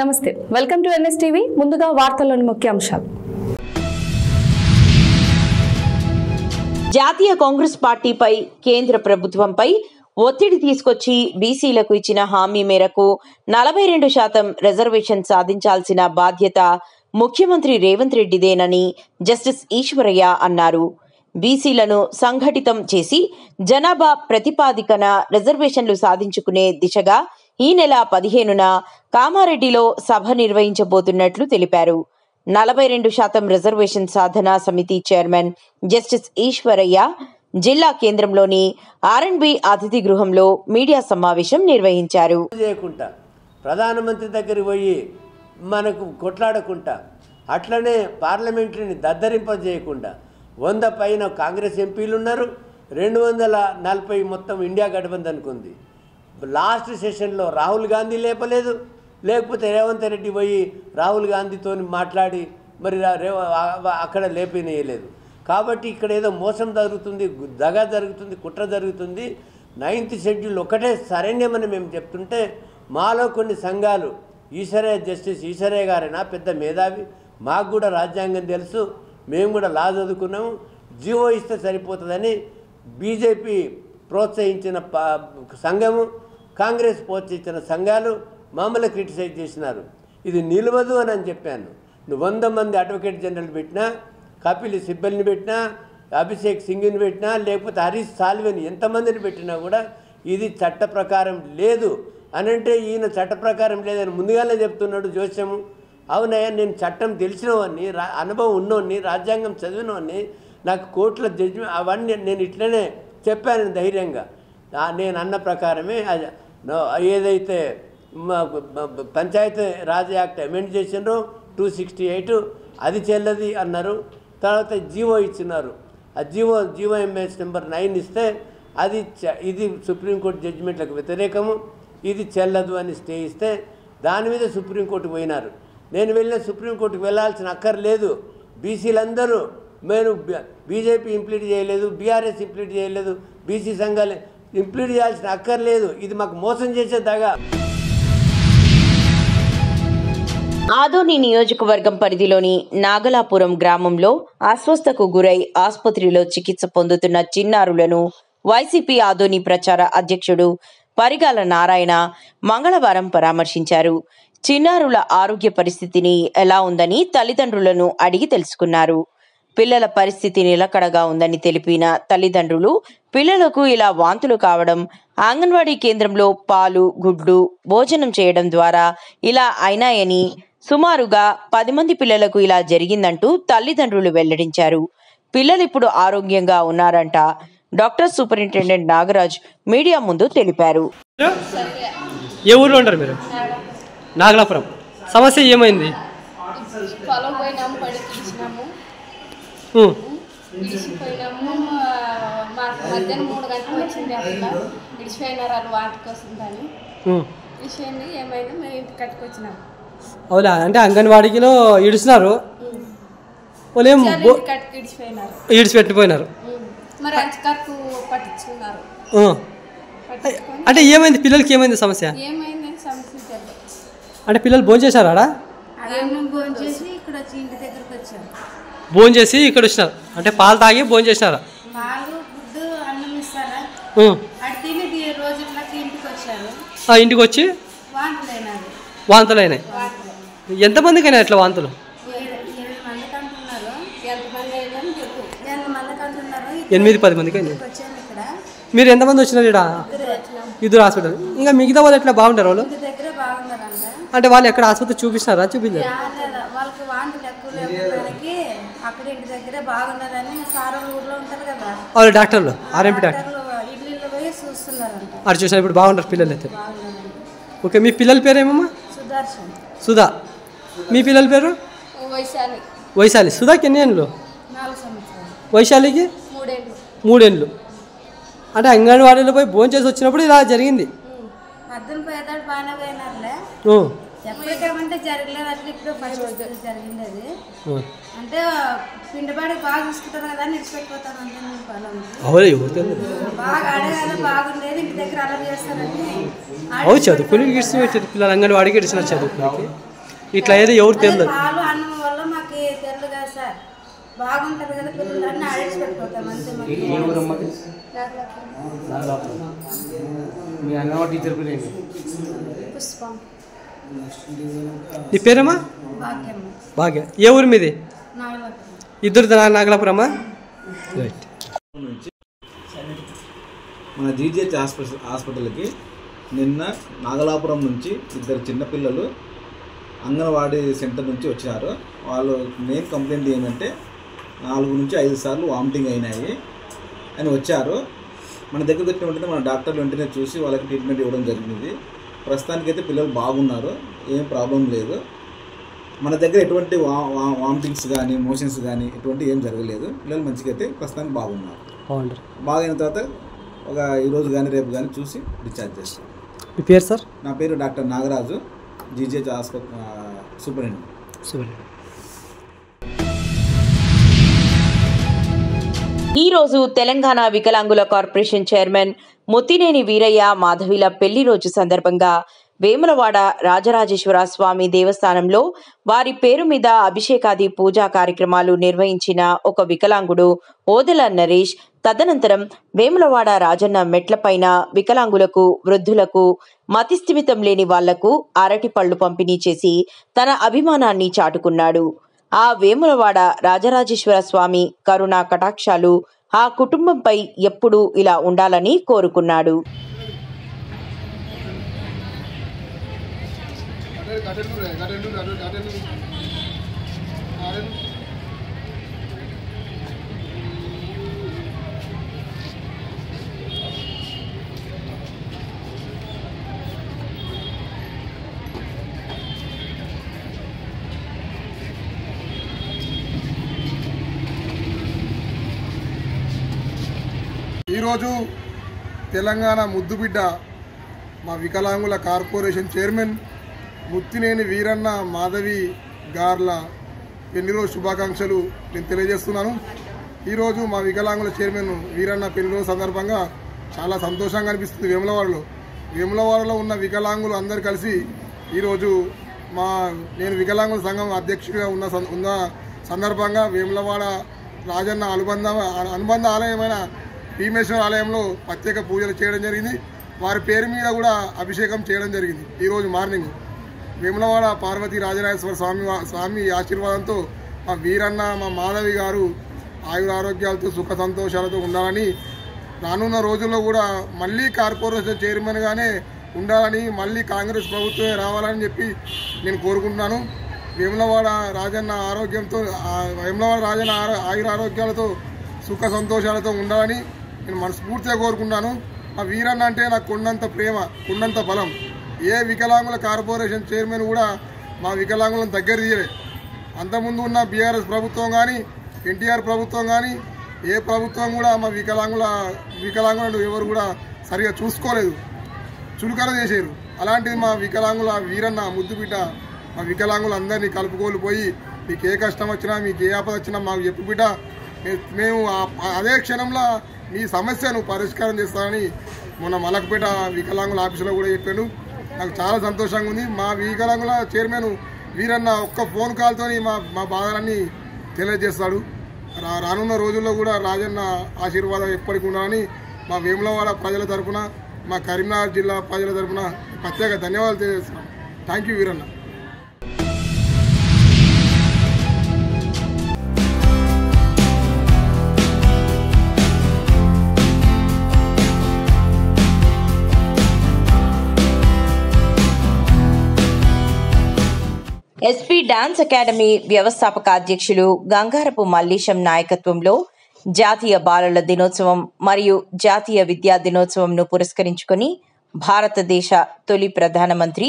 నమస్తే welcome to NS TV ముందుగా వార్తల్లోని ముఖ్యాంశాలు జాతీయ కాంగ్రెస్ పార్టీపై కేంద్ర ప్రభుత్వంపై ఒత్తిడి తీసుకొచ్చి బీసీలకు ఇచ్చిన హామీ మేరకు 42% రిజర్వేషన్ సాధించాల్సిన బాధ్యత ముఖ్యమంత్రి రేవంత్ రెడ్డిదేనని జస్టిస్ ఈశ్వరయ్య అన్నారు. బీసీలను సంఘటితం చేసి జనాభా ప్రతిపాదికన రిజర్వేషన్లు సాధించుకునే దిశగా ఈ నెల 15న కామారెడ్డిలో సభ నిర్వహించబోతున్నట్లు తెలిపారు. 42% రిజర్వేషన్ సాధనా సమితి చైర్మన్ జస్టిస్ ఈశ్వరయ్య జిల్లా కేంద్రంలోని R&B అతిథి గృహంలో మీడియా సమావేశం నిర్వహించారు. ప్రధానమంత్రి దగ్గరికి పోయి మనకు కొట్లాడకుండా అట్లనే పార్లమెంటరీని దద్దరింపజేయకుండా 100 పైన కాంగ్రెస్ ఎంపీలు ఉన్నారు. 240 మొత్తం ఇండియా గఠబంధన్కు ఉంది. లాస్ట్ సెషన్లో రాహుల్ గాంధీ లేపలేదు, లేకపోతే రేవంత్ రెడ్డి పోయి రాహుల్ గాంధీతో మాట్లాడి మరి అక్కడ లేపనేయలేదు. కాబట్టి ఇక్కడ ఏదో మోసం జరుగుతుంది, దగ జరుగుతుంది, కుట్ర జరుగుతుంది. 9th షెడ్యూల్ ఒకటే సరైనమని మేము చెప్తుంటే మాలో కొన్ని సంఘాలు జస్టిస్ ఈశ్వరయ్య గారైనా పెద్ద మేధావి, మాకు కూడా రాజ్యాంగం తెలుసు, మేము కూడా లా చదువుకున్నాము, జీవో ఇస్తే సరిపోతుందని బీజేపీ ప్రోత్సహించిన సంఘము, కాంగ్రెస్ ప్రోత్సహించిన సంఘాలు మమ్మల్ని క్రిటిసైజ్ చేసినారు. ఇది నిలవదు అని చెప్పాను. నువ్వు 100 మంది అడ్వకేట్ జనరల్ పెట్టినా, కపిల్ సిబ్బల్ని పెట్టినా, అభిషేక్ సింగ్ని పెట్టినా, లేకపోతే హరీష్ సాల్వేని ఎంతమందిని పెట్టినా కూడా ఇది చట్ట ప్రకారం లేదు అని అంటే ఈయన చట్ట ప్రకారం లేదని ముందుగానే చెప్తున్నాడు జోస్యము. అవునయ్యా, నేను చట్టం తెలిసినవాడిని, అనుభవం ఉన్నవాడిని, రాజ్యాంగం చదివినవాడిని, నాకు కోర్టుల జడ్జిమెంట్ అవన్నీ నేను ఇట్లనే చెప్పాను ధైర్యంగా. నేను అన్న ప్రకారమే ఏదైతే పంచాయతీ రాజ్ యాక్ట్ అమెండ్ చేసినారో 268 అది చెల్లది అన్నారు. తర్వాత జీవో ఇచ్చినారు. ఆ జీవో ఎంఎస్ నెంబర్ 9 ఇస్తే ఇది సుప్రీంకోర్టు జడ్జిమెంట్లకు వ్యతిరేకము, ఇది చెల్లదు అని స్టే ఇస్తే దాని మీద సుప్రీంకోర్టుకు పోయినారు. నేను వెళ్ళిన సుప్రీంకోర్టుకు వెళ్ళాల్సిన అక్కర్లేదు. బీసీలందరూ మేము బీజేపీ ఇంప్లీట్ చేయలేదు, బీఆర్ఎస్ ఇంప్లీట్ చేయలేదు, బీసీ సంఘాలు ఇంప్లీట్ చేయాల్సిన అక్కర్లేదు. ఇది మాకు మోసం చేసేదాగా. ఆదోని నియోజకవర్గం పరిధిలోని నాగలాపురం గ్రామంలో అస్వస్థకు గురై ఆసుపత్రిలో చికిత్స పొందుతున్న చిన్నారులను వైసీపీ ఆదోని ప్రచార అధ్యక్షుడు పరిగాల నారాయణ మంగళవారం పరామర్శించారు. చిన్నారుల ఆరోగ్య పరిస్థితిని ఎలా ఉందని తల్లిదండ్రులను అడిగి తెలుసుకున్నారు. పిల్లల పరిస్థితి నిలకడగా ఉందని తెలిపిన తల్లిదండ్రులు పిల్లలకు ఇలా వాంతులు కావడం, అంగన్వాడీ కేంద్రంలో పాలు, గుడ్లు, భోజనం చేయడం ద్వారా ఇలా అయినాయని, సుమారుగా 10 మంది పిల్లలకు ఇలా జరిగిందంటూ తల్లిదండ్రులు వెల్లడించారు. పిల్లలు ఇప్పుడు ఆరోగ్యంగా ఉన్నారంట డాక్టర్ సూపరింటెండెంట్ నాగరాజ్ మీడియా ముందు తెలిపారు. ఏ ఊర్లో ఉంటారు మీరు? నాగలాపురం. సమస్య ఏమైంది? విడిచిపోయినాము. మాకు మధ్యాహ్నం 3 గంటలకు వచ్చింది. అట్లా విడిచిపోయినారు వాళ్ళు వాటికి వస్తుందని విషయాన్ని ఏమైనా మేము ఇంటికి కట్టుకొచ్చినాము. అవునా? అంటే అంగన్వాడీలో ఇడుస్తున్నారు, వాళ్ళు ఏం ఇడిచిపెట్టిపోయినారు. మరి అంచకరకు పట్టించుకున్నారు. అంటే ఏమైంది పిల్లలకి? ఏమైంది సమస్య? ఏమైందని సమస్య తెలియదు. అంటే పిల్లలు భోజనం చేశారా? భోజనం చేసి ఇక్కడ వచ్చి ఇంటి దగ్గరకు వచ్చారు. భోజనం చేసి ఇక్కడ వచ్చినారు అంటే పాలు తాగి భోజనం చేసినారా? పాలు, గుడ్డు, అన్నం ఇస్తారా? అది తిని రోజులకి ఇంటికి వచ్చారు. ఇంటికి వచ్చి వాంతులైనాయి. ఎంతమందికైనా ఎట్లా వాంతులు? 8-10 మందికి అయింది. మీరు ఎంతమంది వచ్చినారు ఇక్కడ? 2 హాస్పిటల్. ఇంకా మిగతా వాళ్ళు ఎట్లా బాగుంటారు? వాళ్ళు అంటే వాళ్ళు ఎక్కడ ఆసుపత్రి చూపించినారా? చూపించారు. వాళ్ళు డాక్టర్లు R&B డాక్టర్ అది చూసారు. ఇప్పుడు బాగుంటారు పిల్లలు అయితే. ఓకే, మీ పిల్లల పేరు ఏమమ్మా? సుధా. మీ పిల్లల పేరు? వైశాలి. సుధాకి ఎన్ని ఏళ్ళు? వైశాలికి 3 ఏళ్ళు. అంటే అంగన్వాడీలో పోయి భోజనం చేసి వచ్చినప్పుడు ఇలా జరిగింది. అంటే పిండిపాడి బాగా చూసుకుంటారు కదా, నిలిచిపెట్టిపోతాను చదువుకుని పిల్లలు అంగన్వాడికి ఇడిచిన చదువుకుని ఇట్లా ఏదో ఎవరు తెలియదు. పాలు అన్నం వల్ల మాకు తెలియదు కదా సార్, బాగుంటుంది కదా పిల్లలు అన్నీ ఆడేసి పెట్టిపోతాం అంతే. మీ అంగన్వాడీ టీచర్ పేరు ఏంటి? పుష్పం. నీ పేరమ్మా? భాగ్య. ఏ ఊరు మీది? ఇద్దరు నాగలాపురమ్మా. రైట్. మన జీజీహెచ్ హాస్పిటల్కి నిన్న నాగలాపురం నుంచి ఇద్దరు చిన్నపిల్లలు అంగన్వాడీ సెంటర్ నుంచి వచ్చినారు. వాళ్ళు మెయిన్ కంప్లైంట్ ఏంటంటే 4 నుంచి 5 సార్లు వామిటింగ్ అయినాయి అని వచ్చారు. మన దగ్గరికి వచ్చిన వెంటనే మన డాక్టర్లు వెంటనే చూసి వాళ్ళకి ట్రీట్మెంట్ ఇవ్వడం జరిగింది. ప్రస్తుతానికైతే పిల్లలు బాగున్నారు, ఏం ప్రాబ్లం లేదు. మన దగ్గర ఎటువంటి వామిటింగ్స్ కానీ మోషన్స్ కానీ ఎటువంటి ఏం జరగలేదు. పిల్లలు మంచిగా అయితే ప్రస్తుతానికి బాగున్నారు. బాగైన తర్వాత ఈరోజు కానీ రేపు కానీ చూసి డిశ్చార్జ్ చేస్తాం. మీ పేరు సార్? నా పేరు డాక్టర్ నాగరాజు, జీజీహెచ్ సూపరింటెండెంట్. ఈ రోజు తెలంగాణ వికలాంగుల కార్పొరేషన్ చైర్మన్ ముత్తినేని వీరయ్య మాధవిల పెళ్లి రోజు సందర్భంగా వేములవాడ రాజరాజేశ్వర స్వామి దేవస్థానంలో వారి పేరు మీద అభిషేకాది పూజా కార్యక్రమాలు నిర్వహించిన ఒక వికలాంగుడు ఓదెల నరేష్ తదనంతరం వేములవాడ రాజన్న మెట్లపైన వికలాంగులకు, వృద్ధులకు, మతిస్థిమితం లేని వాళ్లకు అరటి పళ్లు పంపిణీ చేసి తన అభిమానాన్ని చాటుకున్నాడు. ఆ వేములవాడ రాజరాజేశ్వర స్వామి కరుణా కటాక్షాలు ఆ కుటుంబంపై ఎప్పుడూ ఇలా ఉండాలని కోరుకున్నాడు. ఈరోజు తెలంగాణ ముద్దుబిడ్డ మా వికలాంగుల కార్పొరేషన్ చైర్మన్ ముత్తినేని వీరన్న మాధవి గార్ల పెళ్లిరోజు శుభాకాంక్షలు నేను తెలియజేస్తున్నాను. ఈరోజు మా వికలాంగుల చైర్మన్ వీరన్న పెళ్లిరోజు సందర్భంగా చాలా సంతోషంగా అనిపిస్తుంది. వేములవాడలో ఉన్న వికలాంగులు అందరూ కలిసి ఈరోజు నేను వికలాంగుల సంఘం అధ్యక్షుడిగా ఉన్న సందర్భంగా వేములవాడ రాజన్న అనుబంధ ఆలయమైన భీమేశ్వర ఆలయంలో ప్రత్యేక పూజలు చేయడం జరిగింది. వారి పేరు మీద కూడా అభిషేకం చేయడం జరిగింది. ఈరోజు మార్నింగ్ వేములవాడ పార్వతీ రాజరాజేశ్వర స్వామి ఆశీర్వాదంతో మా వీరన్న మా మాధవి గారు ఆయురారోగ్యాలతో సుఖ సంతోషాలతో ఉండాలని, రానున్న రోజుల్లో కూడా మళ్ళీ కార్పొరేషన్ చైర్మన్గానే ఉండాలని, మళ్ళీ కాంగ్రెస్ ప్రభుత్వమే రావాలని చెప్పి నేను కోరుకుంటున్నాను. వేములవాడ రాజన్న ఆయురారోగ్యాలతో సుఖ సంతోషాలతో ఉండాలని నేను మనస్ఫూర్తిగా కోరుకుంటాను. ఆ వీరన్న అంటే నాకు కొండంత ప్రేమ, కొండంత బలం. ఏ వికలాంగుల కార్పొరేషన్ చైర్మన్ కూడా మా వికలాంగులను దగ్గర తీయలే. అంతకుముందు ఉన్న బీఆర్ఎస్ ప్రభుత్వం కానీ, ఎన్టీఆర్ ప్రభుత్వం కానీ, ఏ ప్రభుత్వం కూడా మా వికలాంగులను ఎవరు కూడా సరిగా చూసుకోలేదు, చులకన చేశారు. అలాంటిది మా వికలాంగుల వీరన్న ముద్దుబిడ్డ మా వికలాంగులందరినీ కలుపుకోలిపోయి మీకు ఏ కష్టం వచ్చినా, మీకు ఏ ఆపద వచ్చినా మాకు చెప్పు బిడ్డ, మేము అదే క్షణంలో మీ సమస్యను పరిష్కారం చేస్తానని మొన్న మలకపేట వికలాంగుల ఆఫీసులో కూడా చెప్పాను. నాకు చాలా సంతోషంగా ఉంది. మా వికలాంగుల చైర్మన్ వీరన్న ఒక్క ఫోన్ కాల్తో మా బాధలన్నీ తెలియజేస్తాడు. రానున్న రోజుల్లో కూడా రాజన్న ఆశీర్వాదం ఎప్పటికీ ఉండాలని మా వేములవాడ ప్రజల తరఫున, మా కరీంనగర్ జిల్లా ప్రజల తరఫున ప్రత్యేక ధన్యవాదాలు తెలియజేస్తున్నాను. Thank you Veeranna. SP dance academy వ్యవస్థాపక అధ్యక్షులు గంగారపు మల్లేశం నాయకత్వంలో జాతీయ బాలల దినోత్సవం మరియు జాతీయ విద్యా దినోత్సవంను పురస్కరించుకుని భారతదేశ తొలి ప్రధానమంత్రి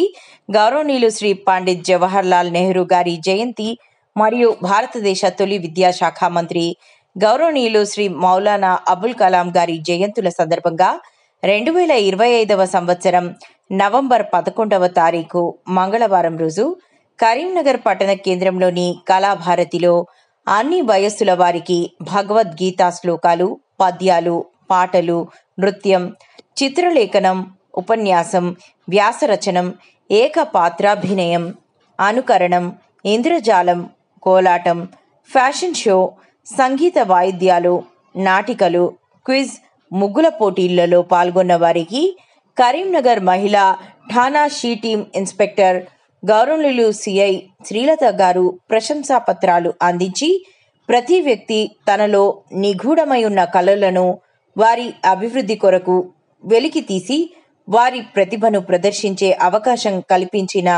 గౌరవనీయులు శ్రీ పండిత్ జవహర్ లాల్ నెహ్రూ గారి జయంతి మరియు భారతదేశ తొలి విద్యాశాఖ మంత్రి గౌరవనీయులు శ్రీ మౌలానా అబుల్ కలాం గారి జయంతుల సందర్భంగా 2025వ సంవత్సరం నవంబర్ 11వ తారీఖు మంగళవారం రోజు కరీంనగర్ పట్టణ కేంద్రంలోని కళాభారతిలో అన్ని వయస్సుల వారికి భగవద్గీతా శ్లోకాలు, పద్యాలు, పాటలు, నృత్యం, చిత్రలేఖనం, ఉపన్యాసం, వ్యాసరచనం, ఏకపాత్రాభినయం, అనుకరణం, ఇంద్రజాలం, కోలాటం, ఫ్యాషన్ షో, సంగీత వాయిద్యాలు, నాటికలు, క్విజ్, ముగ్గుల పోటీలలో పాల్గొన్న వారికి కరీంనగర్ మహిళా ఠాణా షీ టీం ఇన్స్పెక్టర్ గౌరవనీయులు సిఐ శ్రీలత గారు ప్రశంసా పత్రాలు అందించి ప్రతి వ్యక్తి తనలో నిగూఢమై ఉన్న కళలను వారి అభివృద్ధి కొరకు వెలికి తీసి వారి ప్రతిభను ప్రదర్శించే అవకాశం కల్పించిన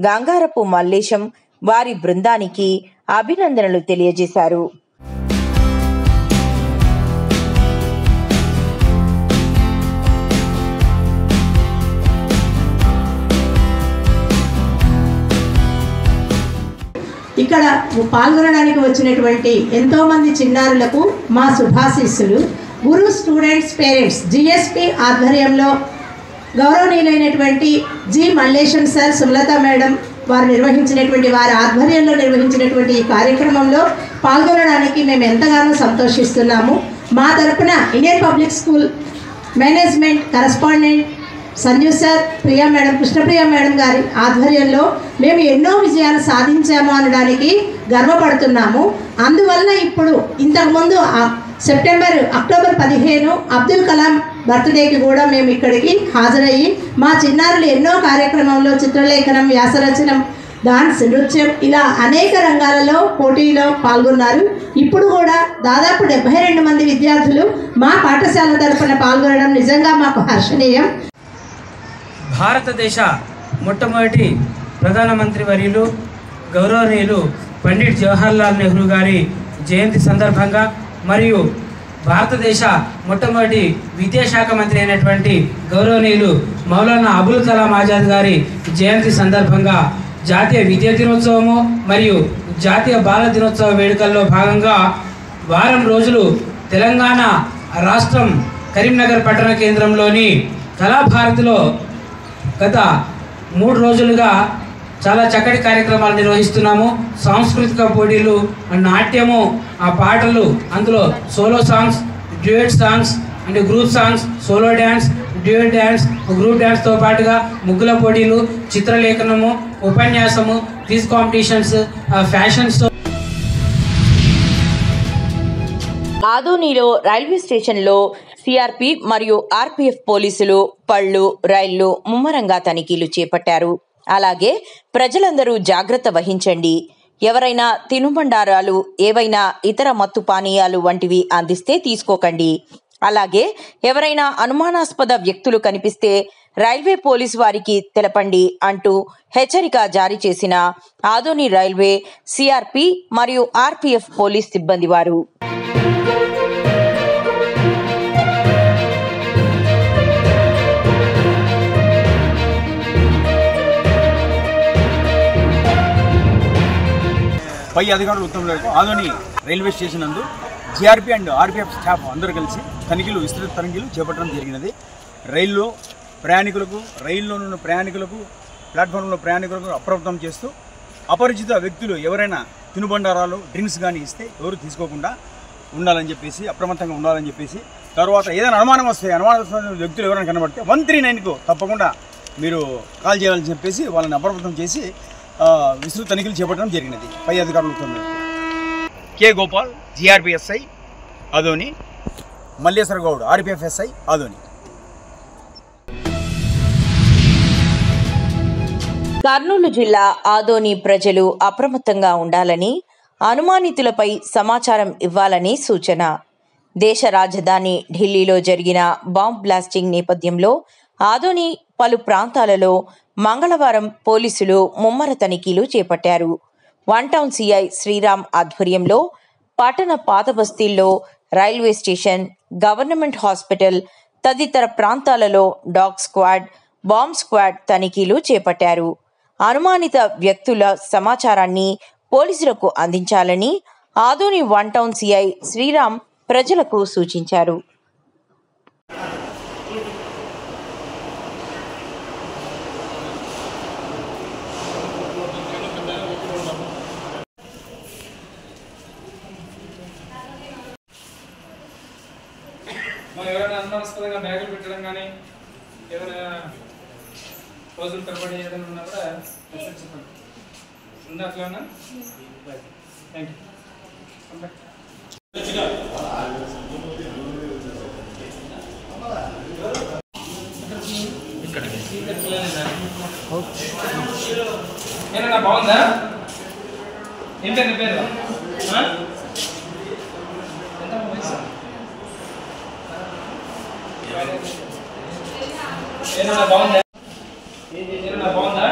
గంగారపు మల్లేశం వారి బృందానికి అభినందనలు తెలియజేశారు. ఇక్కడ పాల్గొనడానికి వచ్చినటువంటి ఎంతోమంది చిన్నారులకు మా శుభాశీస్సులు. గురు స్టూడెంట్స్ పేరెంట్స్ జిఎస్పి ఆధ్వర్యంలో గౌరవనీయులైనటువంటి G Mallesham sir, Sumalatha madam వారి ఆధ్వర్యంలో నిర్వహించినటువంటి ఈ కార్యక్రమంలో పాల్గొనడానికి మేము ఎంతగానో సంతోషిస్తున్నాము. మా తరపున Indian public school management correspondent Sanju sir, Priya madam, Krishnapriya madam గారి ఆధ్వర్యంలో మేము ఎన్నో విజయాలు సాధించాము అనడానికి గర్వపడుతున్నాము. అందువల్ల ఇప్పుడు ఇంతకుముందు అక్టోబర్ 15 అబ్దుల్ కలాం బర్త్డేకి కూడా మేము ఇక్కడికి హాజరయ్యి మా చిన్నారులు ఎన్నో కార్యక్రమంలో చిత్రలేఖనం, వ్యాసరచనం, డాన్స్, నృత్యం ఇలా అనేక రంగాలలో పోటీలో పాల్గొన్నారు. ఇప్పుడు కూడా దాదాపు 72 మంది విద్యార్థులు మా పాఠశాల తరఫున పాల్గొనడం నిజంగా మాకు హర్షణీయం. భారతదేశ మొట్టమొదటి ప్రధానమంత్రి వర్యులు గౌరవనీయులు పండిట్ జవహర్లాల్ నెహ్రూ గారి జయంతి సందర్భంగా మరియు భారతదేశ మొట్టమొదటి విద్యాశాఖ మంత్రి అయినటువంటి గౌరవనీయులు మౌలానా అబుల్ కలాం ఆజాద్ గారి జయంతి సందర్భంగా జాతీయ విద్యా దినోత్సవము మరియు జాతీయ బాల దినోత్సవ వేడుకల్లో భాగంగా వారం రోజులు తెలంగాణ రాష్ట్రం కరీంనగర్ పట్టణ కేంద్రంలోని కళాభారతిలో గత 3 రోజులుగా చాలా చక్కటి కార్యక్రమాలు నిర్వహిస్తున్నాము. సాంస్కృతిక పోటీలు, నాట్యము, ఆ పాటలు, అందులో సోలో సాంగ్స్, డ్యూయట్ సాంగ్స్ అంటే group songs, solo dance, duet dance, group డ్యాన్స్తో పాటుగా ముగ్గుల పోటీలు, చిత్రలేఖనము, ఉపన్యాసము, క్విజ్ కాంపిటీషన్స్, ఫ్యాషన్ షో. ఆదోనిలో రైల్వే స్టేషన్లో సిఆర్పి మరియు ఆర్పిఎఫ్ పోలీసులు పళ్ళు, రైళ్లు ముమ్మరంగా తనిఖీలు చేపట్టారు. అలాగే ప్రజలందరూ జాగ్రత్త వహించండి. ఎవరైనా తినుబండారాలు, ఏవైనా ఇతర మత్తు పానీయాలు వంటివి అందిస్తే తీసుకోకండి. అలాగే ఎవరైనా అనుమానాస్పద వ్యక్తులు కనిపిస్తే రైల్వే పోలీసు వారికి తెలపండి అంటూ హెచ్చరిక జారీ చేసిన ఆదోని రైల్వే సిఆర్పి మరియు ఆర్పిఎఫ్ పోలీస్ సిబ్బంది వారు. పై అధికారుల ఉత్తర్వుల మేరకు ఆదోని రైల్వే స్టేషన్ నందు జీఆర్పీ అండ్ ఆర్పీఎఫ్ స్టాఫ్ అందరూ కలిసి తనిఖీలు, విస్తృత తనిఖీలు చేపట్టడం జరిగినది. రైల్లో ఉన్న ప్రయాణికులకు, ప్లాట్ఫామ్లో ప్రయాణికులకు అప్రమత్తం చేస్తూ అపరిచిత వ్యక్తులు ఎవరైనా తినుబండారాలు, డ్రింక్స్ కానీ ఇస్తే ఎవరు తీసుకోకుండా ఉండాలని చెప్పేసి, అప్రమత్తంగా ఉండాలని చెప్పేసి, తర్వాత ఏదైనా అనుమానమైన వ్యక్తులు ఎవరైనా కనబడితే 139కు తప్పకుండా మీరు కాల్ చేయాలని చెప్పేసి వాళ్ళని అప్రమత్తం చేసి విస్తృత తనిఖీలు చేపట్టడం జరిగినది. పై అధికారులతో కె గోపాల్, జిఆర్పిఎస్ఐ ఆదోని, మల్లేశ్వర గౌడ్, ఆర్పిఎఫ్ఎస్ఐ ఆదోని. కర్నూలు జిల్లా ఆదోని ప్రజలు అప్రమత్తంగా ఉండాలని, అనుమానితులపై సమాచారం ఇవ్వాలని సూచన. దేశ రాజధాని ఢిల్లీలో జరిగిన బాంబ్ బ్లాస్టింగ్ నేపథ్యంలో ఆదోని పలు ప్రాంతాలలో మంగళవారం పోలీసులు ముమ్మర తనిఖీలు చేపట్టారు. 1 టౌన్ సిఐ శ్రీరామ్ ఆధ్వర్యంలో పట్టణ పాత బస్తీల్లో, రైల్వే స్టేషన్, గవర్నమెంట్ హాస్పిటల్ తదితర ప్రాంతాలలో డాగ్ స్క్వాడ్, బాంబ్ స్క్వాడ్ తనిఖీలు చేపట్టారు. అనుమానిత వ్యక్తుల సమాచారాన్ని పోలీసులకు అందించాలని ఆదోని 1 టౌన్ సిఐ శ్రీరామ్ ప్రజలకు సూచించారు. మనం ఎవరైనా అనుమానాస్పదంగా బ్యాగులు పెట్టడం కానీ, ఏదైనా రోజులు తరబడి ఏదైనా ఉన్నా కూడా మెసేజ్ చెప్పండి. అట్లా థ్యాంక్ యూ. ఏమన్నా బాగుందా? ఏంటంటే పేరు ఏమన్నా బాగుందా? ఏమన్నా బాగుందా?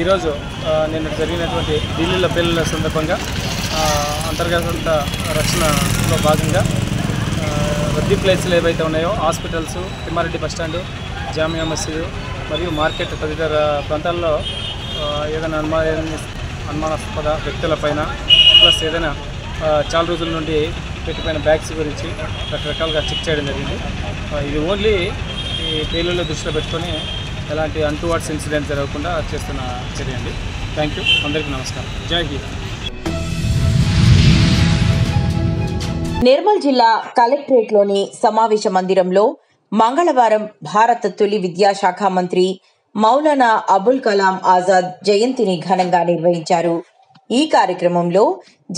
ఈరోజు నిన్న జరిగినటువంటి ఢిల్లీలో పేలుళ్ల సందర్భంగా అంతర్గత రక్షణలో భాగంగా రద్దీ ప్లేస్లు ఏవైతే ఉన్నాయో హాస్పిటల్స్, తిమ్మారెడ్డి బస్టాండు, జామియా మసీదు మరియు మార్కెట్ తదితర ప్రాంతాల్లో ఏదైనా అనుమానాస్పద వ్యక్తులపైన ప్లస్ ఏదైనా చాలా రోజుల నుండి పెట్టిపోయిన బ్యాగ్స్ గురించి రకరకాలుగా చెక్ చేయడం జరిగింది. ఇది ఓన్లీ ఈ పేలుళ్ల దృష్టిలో పెట్టుకొని ఎలాంటి అన్టువర్డ్స్ ఇన్సిడెంట్ జరగకుండా చేస్తున్న చర్య అండి. Thank you. అందరికీ నమస్కారం. జై హింద్. నిర్మల్ జిల్లా కలెక్టరేట్లోని సమావేశ మందిరంలో మంగళవారం భారత తొలి విద్యాశాఖ మంత్రి మౌలానా అబుల్ కలాం ఆజాద్ జయంతిని ఘనంగా నిర్వహించారు. ఈ కార్యక్రమంలో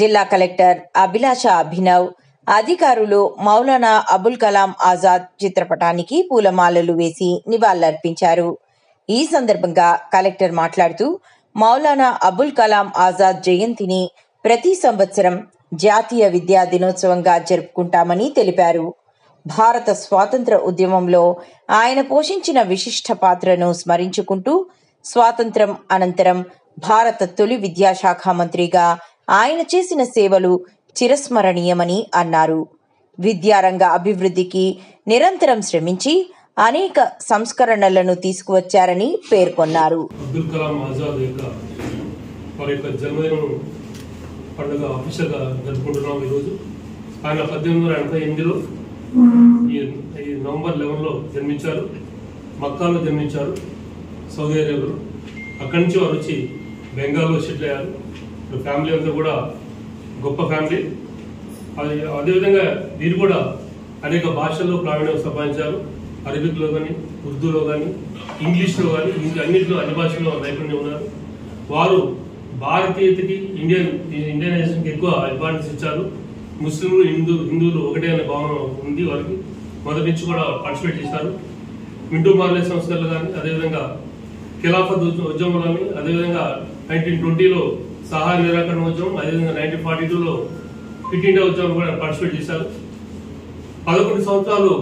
జిల్లా కలెక్టర్ అభిలాష అభినవ్, అధికారులు మౌలానా అబుల్ కలాం ఆజాద్ చిత్రపటానికి పూలమాలలు వేసి నివాళులర్పించారు. ఈ సందర్భంగా కలెక్టర్ మాట్లాడుతూ మౌలానా అబుల్ కలాం ఆజాద్ జయంతిని ప్రతి సంవత్సరం జాతీయ విద్యా దినోత్సవంగా జరుపుకుంటామని తెలిపారు. భారత స్వాతంత్ర ఉద్యమంలో ఆయన పోషించిన విశిష్ట పాత్రను స్మరించుకుంటూ స్వాతంత్ర్యం అనంతరం భారత తొలి విద్యాశాఖ మంత్రిగా ఆయన చేసిన సేవలు చిరస్మరణీయమని అన్నారు. విద్యారంగ అభివృద్ధికి నిరంతరం శ్రమించి అనేక సంస్కరణలను తీసుకువచ్చారని పేర్కొన్నారు. అబ్దుల్ కలాం ఆజాద్ వారి యొక్క జన్మదినం పండుగ అఫీషియల్గా జరుపుకుంటున్నాం. ఈరోజు ఆయన 1888లో ఈ నవంబర్ 11లో జన్మించారు. మక్కాలో జన్మించారు, సౌదీ అరేబియాలో. అక్కడి నుంచి వారు వచ్చి బెంగాల్లో సెటిల్ అయ్యారు. ఫ్యామిలీ అంతా కూడా గొప్ప ఫ్యామిలీ. అదేవిధంగా వీరు కూడా అనేక భాషల్లో ప్రావీణ్యం సంపాదించారు. అరబిక్లో కానీ, ఉర్దూలో కానీ, ఇంగ్లీష్లో కానీ, ఇంకా అన్ని భాషల్లో నైపుణ్యం ఉన్నారు. వారు భారతీయతకి ఇండియనైజేషన్కి ఎక్కువ ఇంపార్టెన్స్ ఇచ్చారు. ముస్లింలు హిందువులు ఒకటే అనే భావన ఉంది వారికి. మొదటి నుంచి కూడా పార్టిసిపేట్ చేశారు. మింటూ మార్లే సంస్థలు కానీ, అదేవిధంగా ఖిలాఫత్ ఉద్యమం కానీ, అదేవిధంగా 1920లో సహాయ నిరాకరణ ఉద్యమం, అదేవిధంగా 1942లో క్విట్ ఇండియా ఉద్యమం కూడా పార్టిసిపేట్ చేశారు. 11 సంవత్సరాలు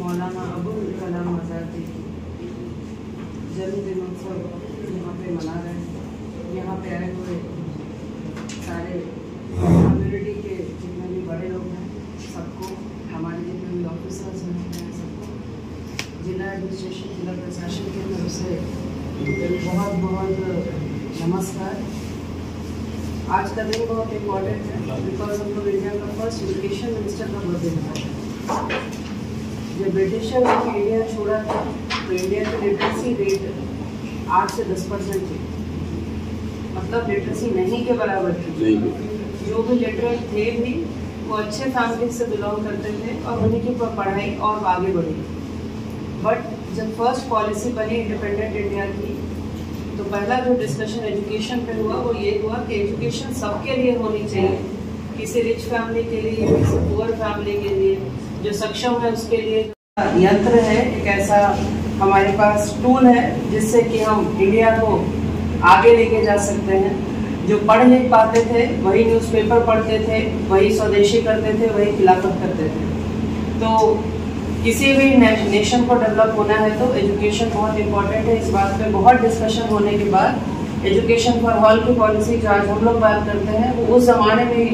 मौलाना अबुल कलाम आज़ाद जी जन्म दिनोत्सव यहाँ पे मना रहे हैं. यहाँ पे आए हुए सारे कम्युनिटी के जितने भी बड़े लोग हैं सबको, हमारे जितने भी ऑफिसर्स हैं सबको, जिला एडमिनिस्ट्रेशन, जिला प्रशासन की तरफ से बहुत बहुत नमस्कार. आज का दिन बहुत इम्पोर्टेंट है बिकॉज हम लोग इंडिया का फर्स्ट एजुकेशन मिनिस्टर का बर्थडे था. जब ब्रिटिशर ने इंडिया छोड़ा था तो इंडिया की लिटरेसी रेट 8 से 10% थी, मतलब लिटरेसी नहीं के बराबर थी. जो भी लिटरेट थे भी वो अच्छे फैमिली से बिलोंग करते थे और उन्हीं की पढ़ाई और आगे बढ़ी. बट जब फर्स्ट पॉलिसी बनी इंडिपेंडेंट इंडिया की तो पहला जो डिस्कशन एजुकेशन पे हुआ वो ये हुआ कि एजुकेशन सबके लिए होनी चाहिए, किसी रिच फैमिली के लिए, किसी पुअर फैमिली के लिए, जो सक्षम है उसके लिए. यंत्र है एक ऐसा हमारे पास टूल है जिससे कि हम इंडिया को आगे लेके जा सकते हैं. जो पढ़ नहीं पाते थे वही न्यूज़पेपर पढ़ते थे, वही स्वदेशी करते थे, वही खिलाफत करते थे. तो किसी भी नेशन को डेवलप होना है तो एजुकेशन बहुत इम्पोर्टेंट है. इस बात पे बहुत डिस्कशन होने के बाद एजुकेशन फॉर ऑल की पॉलिसी जो आज हम लोग बात करते हैं वो उस ज़माने में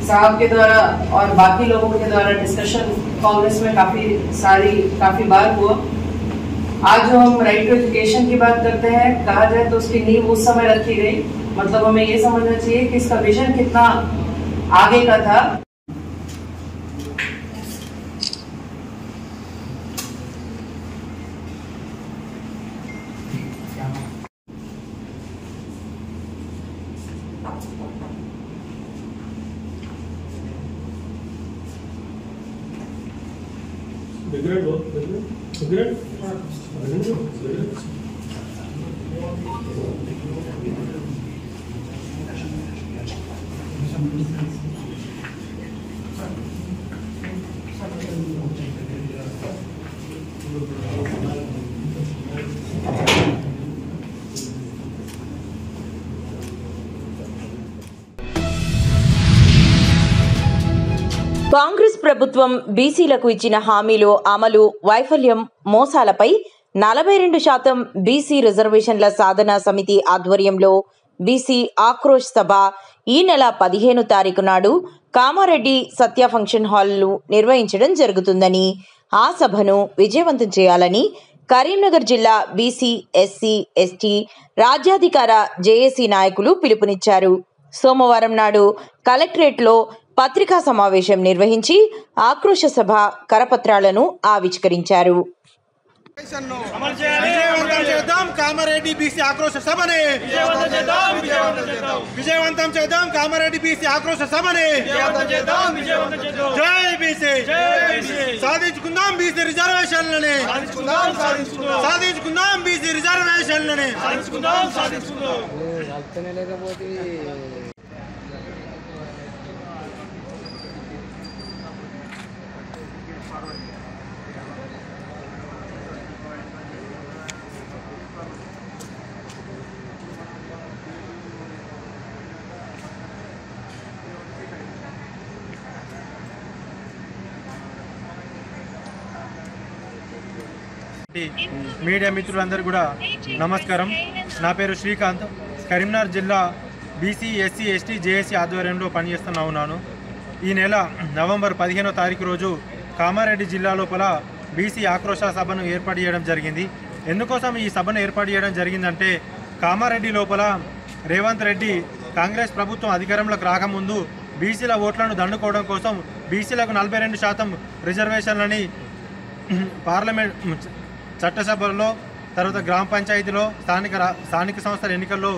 साहब के द्वारा और बाकी लोगों के द्वारा डिस्कशन कांग्रेस में काफ़ी बार हुआ. आज जो हम राइट टू एजुकेशन की बात करते हैं, कहा जाए तो उसकी नींव उस समय रखी गई. मतलब हमें ये समझना चाहिए कि इसका विजन कितना आगे का था. కాంగ్రెస్ ప్రభుత్వం బీసీలకు ఇచ్చిన హామీలు అమలు వైఫల్యం మోసాలపై 42% బీసీ రిజర్వేషన్ల సాధనా సమితి ఆధ్వర్యంలో బీసీ ఆక్రోశ్ సభ ఈ నెల 15 తారీఖు నాడు కామారెడ్డి సత్య ఫంక్షన్ హాల్లో నిర్వహించడం జరుగుతుందని, ఆ సభను విజయవంతం చేయాలని కరీంనగర్ జిల్లా బీసీ ఎస్సీ ఎస్టీ రాజ్యాధికార జేఏసీ నాయకులు పిలుపునిచ్చారు. సోమవారం నాడు కలెక్టరేట్లో పత్రికా సమావేశం నిర్వహించి ఆక్రోశ సభ కరపత్రాలను ఆవిష్కరించారు. కామారెడ్డి బీసీ ఆక్రోశ సభని విజయవంతం చేద్దాం. కామారెడ్డి బీసీ ఆక్రోశ సభని జై బీసీ సాధించుకుందాం. బీసీ రిజర్వేషన్లని సాధించుకుందాం. బీసీ రిజర్వేషన్లని మీడియా మిత్రులందరూ కూడా నమస్కారం. నా పేరు శ్రీకాంత్. కరీంనగర్ జిల్లా బీసీ ఎస్సీ ఎస్టీ జేఏసీ ఆధ్వర్యంలో పనిచేస్తున్నా ఉన్నాను. ఈ నెల నవంబర్ 15వ తారీఖు రోజు కామారెడ్డి జిల్లా లోపల బీసీ ఆక్రోశ సభను ఏర్పాటు చేయడం జరిగింది. ఎందుకోసం ఈ సభను ఏర్పాటు చేయడం జరిగిందంటే, కామారెడ్డి లోపల రేవంత్ రెడ్డి కాంగ్రెస్ ప్రభుత్వం అధికారంలోకి రాకముందు బీసీల ఓట్లను దండుకోవడం కోసం బీసీలకు 42% రిజర్వేషన్లని పార్లమెంట్ చట్టసభల్లో, తర్వాత గ్రామ పంచాయతీలో, స్థానిక సంస్థల ఎన్నికల్లో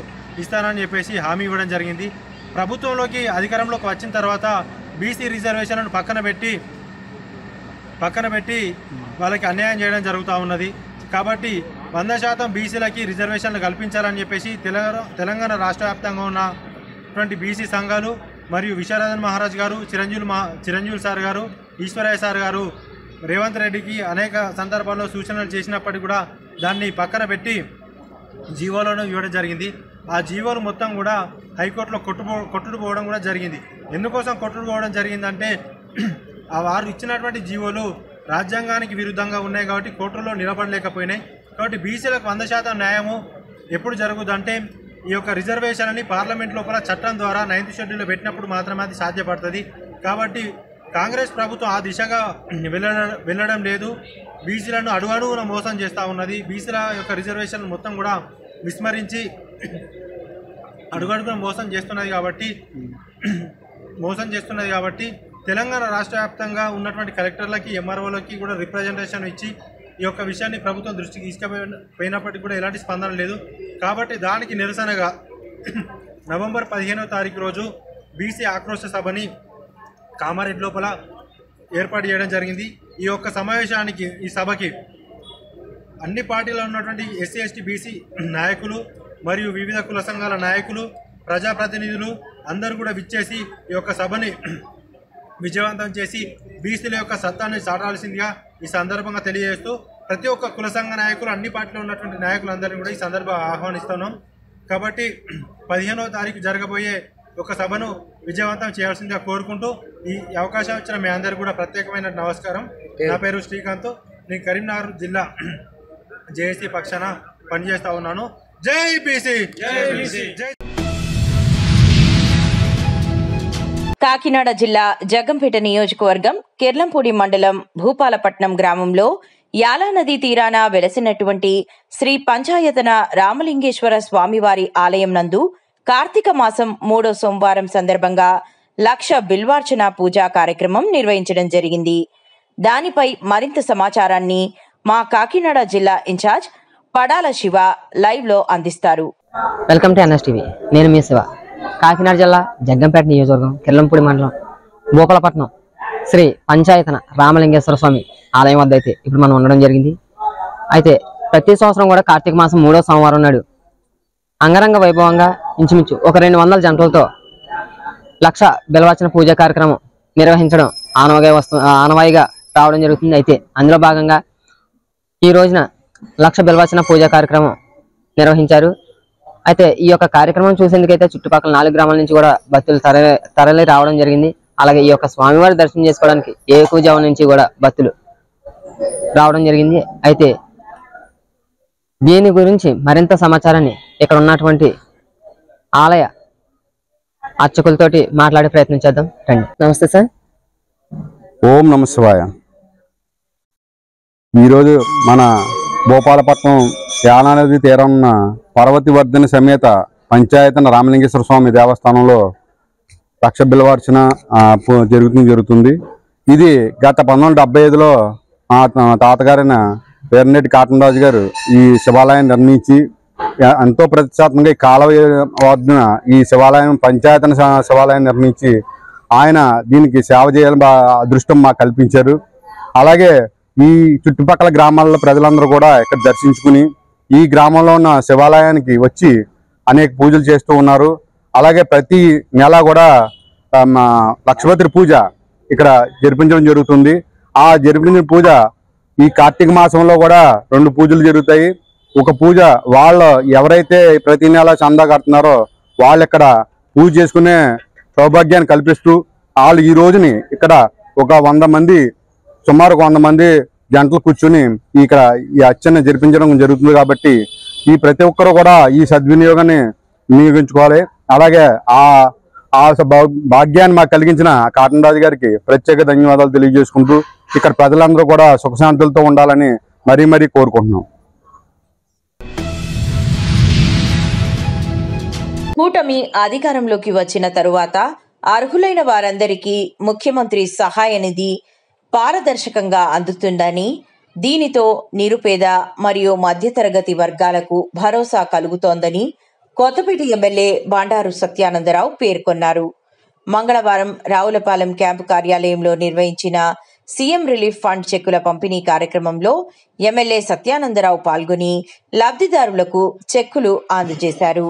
ఇస్తానని చెప్పేసి హామీ ఇవ్వడం జరిగింది. ప్రభుత్వంలోకి అధికారంలోకి వచ్చిన తర్వాత బీసీ రిజర్వేషన్లను పక్కన పెట్టి వాళ్ళకి అన్యాయం చేయడం జరుగుతూ ఉన్నది. కాబట్టి 100% బీసీలకి రిజర్వేషన్లు కల్పించాలని చెప్పేసి తెలంగాణ రాష్ట్ర వ్యాప్తంగా ఉన్నటువంటి బీసీ సంఘాలు మరియు విశ్వనాథన్ మహారాజ్ గారు, చిరంజీవి సార్ గారు, ఈశ్వరయ్య సార్ గారు రేవంత్ రెడ్డికి అనేక సందర్భాల్లో సూచనలు చేసినప్పటికీ కూడా దాన్ని పక్కన పెట్టి జీవోలను ఇవ్వడం జరిగింది. ఆ జీవోలు మొత్తం కూడా హైకోర్టులో కొట్టుకుపోవడం కూడా జరిగింది. ఎందుకోసం కొట్టుకుపోవడం జరిగిందంటే, ఆ వారు ఇచ్చినటువంటి జీవోలు రాజ్యాంగానికి విరుద్ధంగా ఉన్నాయి కాబట్టి కోర్టులో నిలబడలేకపోయినాయి. కాబట్టి బీసీలకు 100% న్యాయము ఎప్పుడు జరుగుతుందంటే, ఈ యొక్క రిజర్వేషన్ అని పార్లమెంట్ లోపల చట్టం ద్వారా 9th షెడ్యూల్లో పెట్టినప్పుడు మాత్రమే అది సాధ్యపడుతుంది. కాబట్టి కాంగ్రెస్ ప్రభుత్వం ఆ దిశగా వెళ్ళడం లేదు. బీసీలను అడుగడుగున మోసం చేస్తూ ఉన్నది. బీసీల యొక్క రిజర్వేషన్ మొత్తం కూడా విస్మరించి అడుగడుగున మోసం చేస్తున్నది కాబట్టి తెలంగాణ రాష్ట్ర వ్యాప్తంగా ఉన్నటువంటి కలెక్టర్లకి, ఎంఆర్ఓలకి కూడా రిప్రజెంటేషన్ ఇచ్చి ఈ యొక్క విషయాన్ని ప్రభుత్వం దృష్టికి తీసుకుపోయినప్పటికీ కూడా ఎలాంటి స్పందన లేదు. కాబట్టి దానికి నిరసనగా నవంబర్ 15వ తారీఖు రోజు బీసీ ఆక్రోశ సభని కామారెడ్డి లోపల ఏర్పాటు చేయడం జరిగింది. ఈ యొక్క సమావేశానికి, ఈ సభకి అన్ని పార్టీలో ఉన్నటువంటి ఎస్సీ ఎస్టీ బీసీ నాయకులు మరియు వివిధ కుల సంఘాల నాయకులు, ప్రజాప్రతినిధులు అందరూ కూడా విచ్చేసి ఈ యొక్క సభని విజయవంతం చేసి బీసీల యొక్క సత్తాన్ని చాటాల్సిందిగా ఈ సందర్భంగా తెలియజేస్తూ, ప్రతి ఒక్క కుల సంఘ నాయకులు, అన్ని పార్టీలో ఉన్నటువంటి నాయకులందరినీ కూడా ఈ సందర్భంగా ఆహ్వానిస్తున్నాం. కాబట్టి 15వ తారీఖు జరగబోయే ఒక సభను విజయవంతం చేయాల్సిందిగా కోరుకుంటూ, ఈ అవకాశం ఇచ్చిన మీ అందరికీ కూడా ప్రత్యేకమైన నమస్కారం. నా పేరు శ్రీకాంత్. నేను కరీంనగర్ జిల్లా జేఏసీ పక్షాన పనిచేస్తా ఉన్నాను. జై బీసీ. కాకినాడ జిల్లా జగ్గంపేట నియోజకవర్గం కిర్లంపూడి మండలం భూపాలపట్నం గ్రామంలో యాలా నదీ తీరాన వెలసినటువంటి శ్రీ పంచాయతన రామలింగేశ్వర స్వామివారి ఆలయం నందు కార్తీక మాసం 3వ సోమవారం సందర్భంగా 1,00,000 బిల్వార్చన పూజా కార్యక్రమం నిర్వహించడం జరిగింది. దానిపై మరింత సమాచారాన్ని మా కాకినాడ జిల్లా ఇన్ఛార్జ్ పడాల శివ లైవ్ లో అందిస్తారు. Welcome to NS TV. నేను మీ శివ. కాకినాడ జిల్లా జగ్గంపేట నియోజకవర్గం కిర్లంపూడి మండలం భూపాలపట్నం శ్రీ పంచాయతన రామలింగేశ్వర స్వామి ఆలయం వద్ద అయితే ఇప్పుడు మనం ఉండడం జరిగింది. అయితే ప్రతి సంవత్సరం కూడా కార్తీక మాసం 3వ సోమవారం నాడు అంగరంగ వైభవంగా ఇంచుమించు ఒక 200 జంటలతో 1,00,000 బిల్వవచన పూజా కార్యక్రమం నిర్వహించడం ఆనవాయిగా రావడం జరుగుతుంది. అయితే అందులో భాగంగా ఈ రోజున 1,00,000 బిల్వవచన పూజా కార్యక్రమం నిర్వహించారు. అయితే ఈ యొక్క కార్యక్రమం చూసేందుకైతే చుట్టుపక్కల 4 గ్రామాల నుంచి కూడా భక్తులు తరలి రావడం జరిగింది. అలాగే ఈ యొక్క స్వామివారి దర్శనం చేసుకోవడానికి ఏకుజాము నుంచి కూడా భక్తులు రావడం జరిగింది. అయితే దీని గురించి మరింత సమాచారాన్ని ఇక్కడ ఉన్నటువంటి ఆలయ అర్చకులతోటి మాట్లాడే ప్రయత్నం చేద్దాం. రండి. నమస్తే సార్. ఓం నమ శివాయ. ఈరోజు మన భూపాలపట్నం యానానది తీరం ఉన్న పర్వతివర్ధని సమేత పంచాయతన రామలింగేశ్వర స్వామి దేవస్థానంలో 1,00,000 బిల్వార్చన జరుగుతుంది. ఇది గత 1975లో మా తాతగారైన పేర్నేటి కాటన్ రాజు గారు ఈ శివాలయాన్ని నిర్మించి ఎంతో ప్రతిష్టాత్మకంగా ఈ కాలువ వద్దున ఈ శివాలయం పంచాయతన శివాలయం నిర్మించి ఆయన దీనికి సేవ చేయాలని అదృష్టం మాకు కల్పించారు. అలాగే ఈ చుట్టుపక్కల గ్రామాల్లో ప్రజలందరూ కూడా ఇక్కడ దర్శించుకుని ఈ గ్రామంలో ఉన్న శివాలయానికి వచ్చి అనేక పూజలు చేస్తూ ఉన్నారు. అలాగే ప్రతి నెల కూడా లక్షపత్రి పూజ ఇక్కడ జరిపించడం జరుగుతుంది. ఆ జరిపించిన పూజ ఈ కార్తీక మాసంలో కూడా 2 పూజలు జరుగుతాయి. ఒక పూజ వాళ్ళు ఎవరైతే ప్రతి నెల చందా కడుతున్నారో వాళ్ళు ఇక్కడ పూజ చేసుకునే సౌభాగ్యాన్ని కల్పిస్తూ వాళ్ళు ఈ రోజుని ఇక్కడ ఒక 100 మంది సుమారు 100 మంది జంటలు కూర్చుని ఇక్కడ ఈ అర్చన జరిపించడం జరుగుతుంది. కాబట్టి ఈ ప్రతి ఒక్కరు కూడా ఈ సద్వినియోగాన్ని వినియోగించుకోవాలి. అలాగే ఆ భాగ్యాన్ని మాకు కలిగించిన కాటన్ రాజు గారికి ప్రత్యేక ధన్యవాదాలు తెలియజేసుకుంటూ ఇక్కడ ప్రజలందరూ కూడా సుఖశాంతులతో ఉండాలని మరీ కోరుకుంటున్నాం. కూటమి అధికారంలోకి వచ్చిన తరువాత అర్హులైన వారందరికీ ముఖ్యమంత్రి సహాయ నిధి పారదర్శకంగా అందుతుందని, దీనితో నిరుపేద మరియు మధ్యతరగతి వర్గాలకు భరోసా కలుగుతోందని కొత్తపేట ఎమ్మెల్యే బండారు సత్యానందరావు పేర్కొన్నారు. మంగళవారం రావులపాలెం క్యాంపు కార్యాలయంలో నిర్వహించిన సీఎం రిలీఫ్ ఫండ్ చెక్కుల పంపిణీ కార్యక్రమంలో ఎమ్మెల్యే సత్యానందరావు పాల్గొని లబ్ధిదారులకు చెక్కులు అందజేశారు.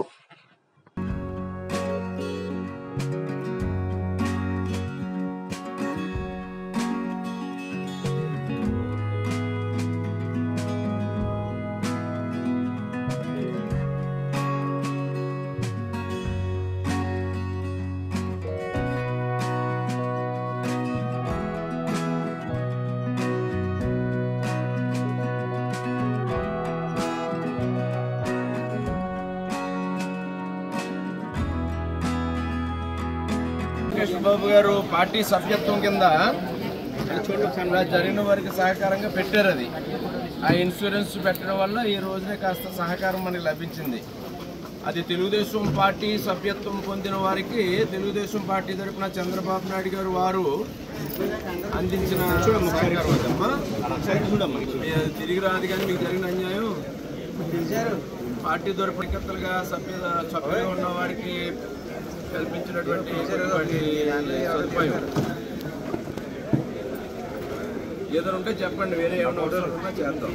బాబు గారు పార్టీ సభ్యత్వం కింద జరిగిన వారికి సహకారంగా పెట్టారు. అది ఆ ఇన్సూరెన్స్ పెట్టడం వల్ల ఈ రోజునే కాస్త సహకారం మనకి లభించింది. అది తెలుగుదేశం పార్టీ సభ్యత్వం పొందిన వారికి తెలుగుదేశం పార్టీ తరఫున చంద్రబాబు నాయుడు గారు వారు అందించిన తిరిగి రాదు. కానీ మీకు జరిగిన అన్యాయం పార్టీ తరఫున సభ్యులుగా ఉన్న వారికి కల్పించినటువంటి సదుపాయం ఏదైనా ఉంటే చెప్పండి. వేరే ఏమైనా అవసరం ఉన్నా చేద్దాం.